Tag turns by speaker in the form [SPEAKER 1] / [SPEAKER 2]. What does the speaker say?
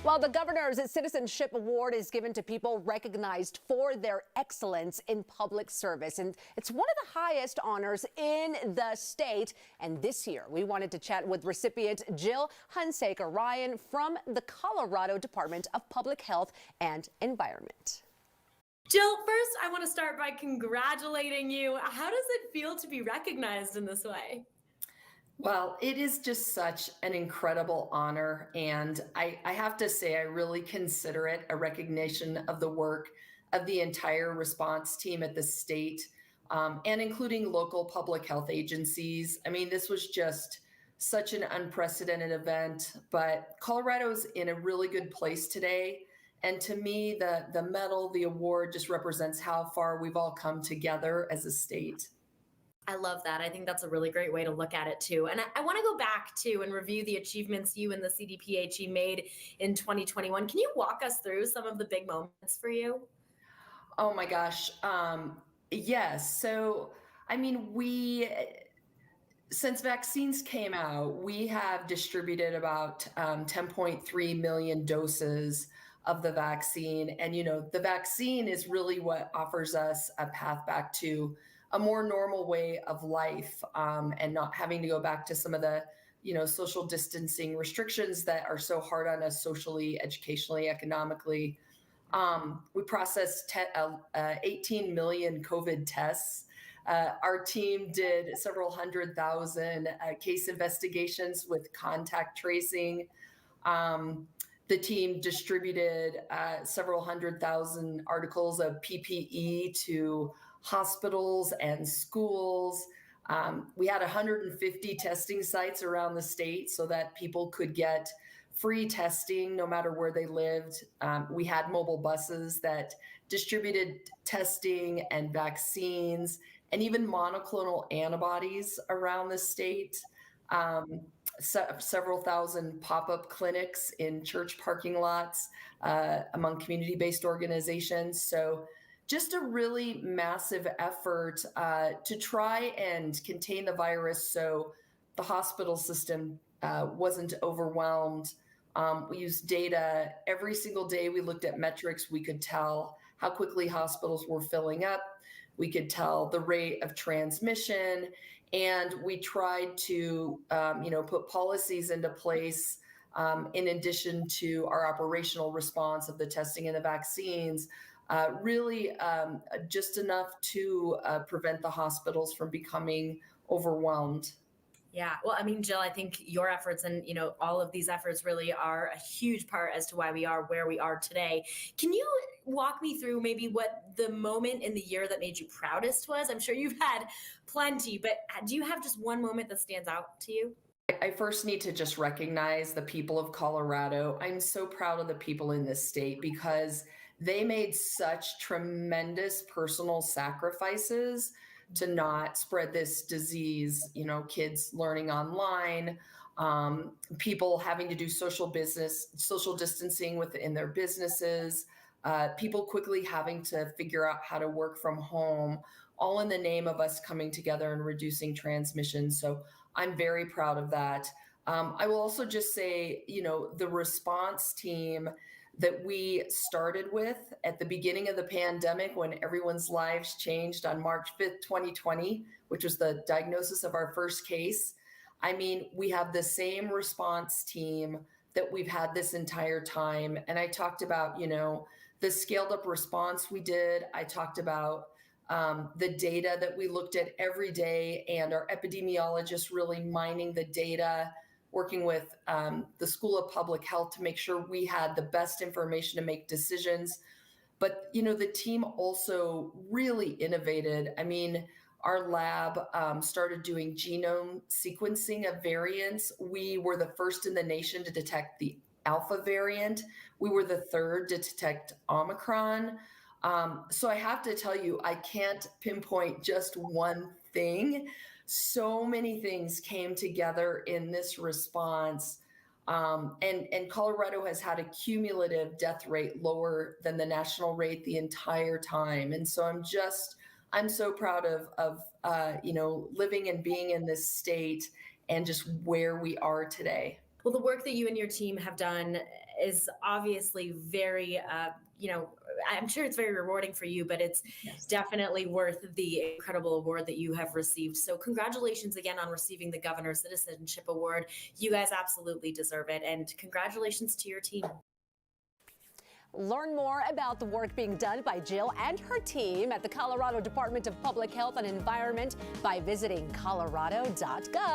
[SPEAKER 1] Well, the governor's citizenship award is given to people recognized for their excellence in public service. And it's one of the highest honors in the state. And this year, we wanted to chat with recipient Jill Hunsaker-Ryan from the Colorado Department of Public Health and Environment.
[SPEAKER 2] Jill, first, I want to start by congratulating you. How does it feel to be recognized in this way?
[SPEAKER 3] Well, it is just such an incredible honor. And I have to say, I really consider it a recognition of the work of the entire response team at the state, and including local public health agencies. I mean, this was just such an unprecedented event, but Colorado's in a really good place today. And to me, the medal, the award just represents how far we've all come together as a state.
[SPEAKER 2] I love that. I think that's a really great way to look at it too. And I want to go back to and review the achievements you and the CDPHE made in 2021. Can you walk us through some of the big moments for you?
[SPEAKER 3] Oh my gosh. Yes. So, I mean, since vaccines came out, we have distributed about 10.3 million doses of the vaccine. And, the vaccine is really what offers us a path back to a more normal way of life, and not having to go back to some of the, social distancing restrictions that are so hard on us socially, educationally, economically. We processed 18 million COVID tests. Our team did several 100,000 case investigations with contact tracing. The team distributed several 100,000 articles of PPE to hospitals and schools. We had 150 testing sites around the state so that people could get free testing no matter where they lived. We had mobile buses that distributed testing and vaccines and even monoclonal antibodies around the state. Several thousand pop-up clinics in church parking lots among community-based organizations. So just a really massive effort to try and contain the virus so the hospital system wasn't overwhelmed. We used data every single day. We looked at metrics. We could tell how quickly hospitals were filling up. We could tell the rate of transmission. And we tried to, put policies into place in addition to our operational response of the testing and the vaccines, really just enough to prevent the hospitals from becoming overwhelmed.
[SPEAKER 2] Yeah. Well, I mean, Jill, I think your efforts and, all of these efforts really are a huge part as to why we are where we are today. Can you walk me through maybe what the moment in the year that made you proudest was? I'm sure you've had plenty, but do you have just one moment that stands out to you?
[SPEAKER 3] I first need to just recognize the people of Colorado. I'm so proud of the people in this state because they made such tremendous personal sacrifices to not spread this disease, kids learning online, people having to do social distancing within their businesses, people quickly having to figure out how to work from home, all in the name of us coming together and reducing transmission. So I'm very proud of that. I will also just say, the response team that we started with at the beginning of the pandemic when everyone's lives changed on March 5th, 2020, which was the diagnosis of our first case. I mean, we have the same response team that we've had this entire time. And I talked about, the scaled up response we did. I talked about the data that we looked at every day and our epidemiologists really mining the data, working with the School of Public Health to make sure we had the best information to make decisions. But, the team also really innovated. I mean, our lab started doing genome sequencing of variants. We were the first in the nation to detect the Alpha variant. We were the third to detect Omicron. So I have to tell you, I can't pinpoint just one thing. So many things came together in this response. And Colorado has had a cumulative death rate lower than the national rate the entire time. And so I'm so proud of living and being in this state and just where we are today.
[SPEAKER 2] Well, the work that you and your team have done is obviously very, I'm sure it's very rewarding for you, but it's definitely worth the incredible award that you have received. So congratulations again on receiving the Governor's Citizenship Award. You guys absolutely deserve it. And congratulations to your team.
[SPEAKER 1] Learn more about the work being done by Jill and her team at the Colorado Department of Public Health and Environment by visiting Colorado.gov.